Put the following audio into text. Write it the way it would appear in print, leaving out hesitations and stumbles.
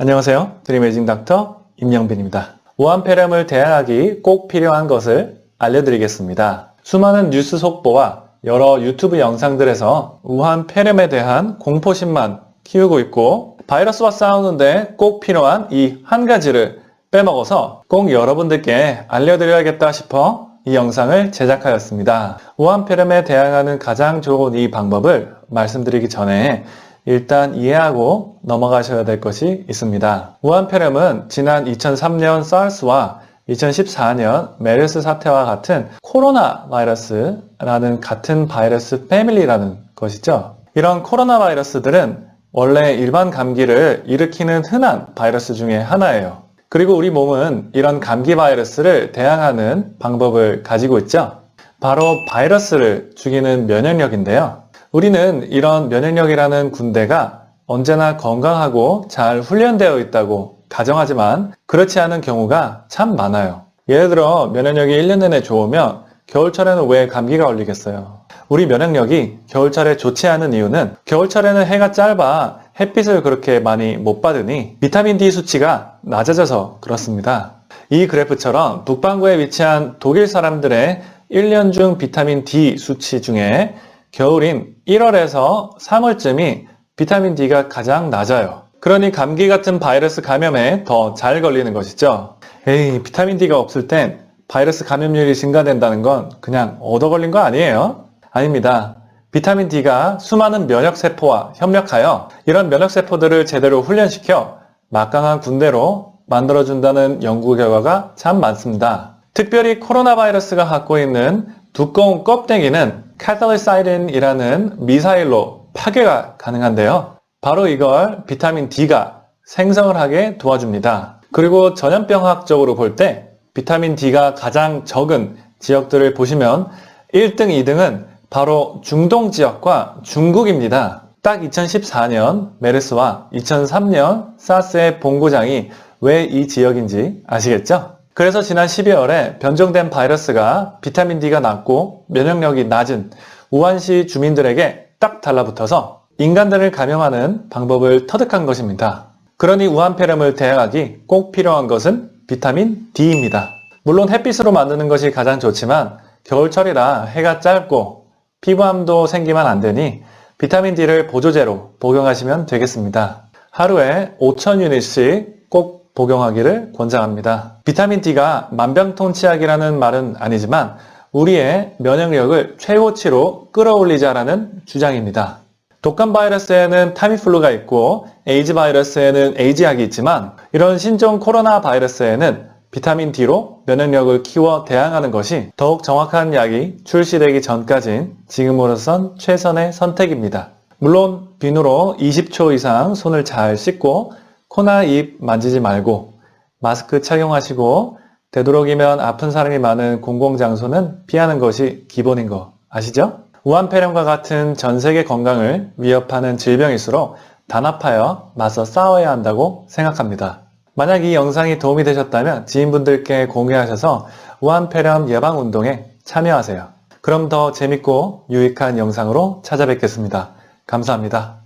안녕하세요. 드림에이징 닥터 임영빈입니다. 우한폐렴을 대항하기 꼭 필요한 것을 알려드리겠습니다. 수많은 뉴스 속보와 여러 유튜브 영상들에서 우한폐렴에 대한 공포심만 키우고 있고 바이러스와 싸우는데 꼭 필요한 이 한 가지를 빼먹어서 꼭 여러분들께 알려드려야겠다 싶어 이 영상을 제작하였습니다. 우한폐렴에 대항하는 가장 좋은 이 방법을 말씀드리기 전에 일단 이해하고 넘어가셔야 될 것이 있습니다. 우한폐렴은 지난 2003년 사르스와 2014년 메르스 사태와 같은 코로나 바이러스라는 같은 바이러스 패밀리라는 것이죠. 이런 코로나 바이러스들은 원래 일반 감기를 일으키는 흔한 바이러스 중에 하나예요. 그리고 우리 몸은 이런 감기 바이러스를 대항하는 방법을 가지고 있죠. 바로 바이러스를 죽이는 면역력인데요. 우리는 이런 면역력이라는 군대가 언제나 건강하고 잘 훈련되어 있다고 가정하지만 그렇지 않은 경우가 참 많아요. 예를 들어 면역력이 1년 내내 좋으면 겨울철에는 왜 감기가 걸리겠어요? 우리 면역력이 겨울철에 좋지 않은 이유는 겨울철에는 해가 짧아 햇빛을 그렇게 많이 못 받으니 비타민 D 수치가 낮아져서 그렇습니다. 이 그래프처럼 북반구에 위치한 독일 사람들의 1년 중 비타민 D 수치 중에 겨울인 1월에서 3월쯤이 비타민 D가 가장 낮아요. 그러니 감기 같은 바이러스 감염에 더 잘 걸리는 것이죠. 에이, 비타민 D가 없을 땐 바이러스 감염률이 증가된다는 건 그냥 얻어 걸린 거 아니에요? 아닙니다. 비타민 D가 수많은 면역세포와 협력하여 이런 면역세포들을 제대로 훈련시켜 막강한 군대로 만들어준다는 연구 결과가 참 많습니다. 특별히 코로나 바이러스가 갖고 있는 두꺼운 껍데기는 카탈리사이딘이라는 미사일로 파괴가 가능한데요. 바로 이걸 비타민 D가 생성을 하게 도와줍니다. 그리고 전염병학적으로 볼 때 비타민 D가 가장 적은 지역들을 보시면 1등, 2등은 바로 중동 지역과 중국입니다. 딱 2014년 메르스와 2003년 사스의 본고장이 왜 이 지역인지 아시겠죠? 그래서 지난 12월에 변종된 바이러스가 비타민 D가 낮고 면역력이 낮은 우한시 주민들에게 딱 달라붙어서 인간들을 감염하는 방법을 터득한 것입니다. 그러니 우한폐렴을 대항하기 꼭 필요한 것은 비타민 D입니다. 물론 햇빛으로 만드는 것이 가장 좋지만 겨울철이라 해가 짧고 피부암도 생기면 안 되니 비타민 D를 보조제로 복용하시면 되겠습니다. 하루에 5,000유닛씩 꼭 복용하기를 권장합니다. 비타민 D가 만병통치약이라는 말은 아니지만 우리의 면역력을 최고치로 끌어올리자라는 주장입니다. 독감 바이러스에는 타미플루가 있고 에이즈 바이러스에는 에이즈약이 있지만 이런 신종 코로나 바이러스에는 비타민 D로 면역력을 키워 대항하는 것이 더욱 정확한 약이 출시되기 전까진 지금으로선 최선의 선택입니다. 물론 비누로 20초 이상 손을 잘 씻고 코나 입 만지지 말고 마스크 착용하시고 되도록이면 아픈 사람이 많은 공공장소는 피하는 것이 기본인 거 아시죠? 우한폐렴과 같은 전 세계 건강을 위협하는 질병일수록 단합하여 맞서 싸워야 한다고 생각합니다. 만약 이 영상이 도움이 되셨다면 지인분들께 공유하셔서 우한폐렴 예방운동에 참여하세요. 그럼 더 재밌고 유익한 영상으로 찾아뵙겠습니다. 감사합니다.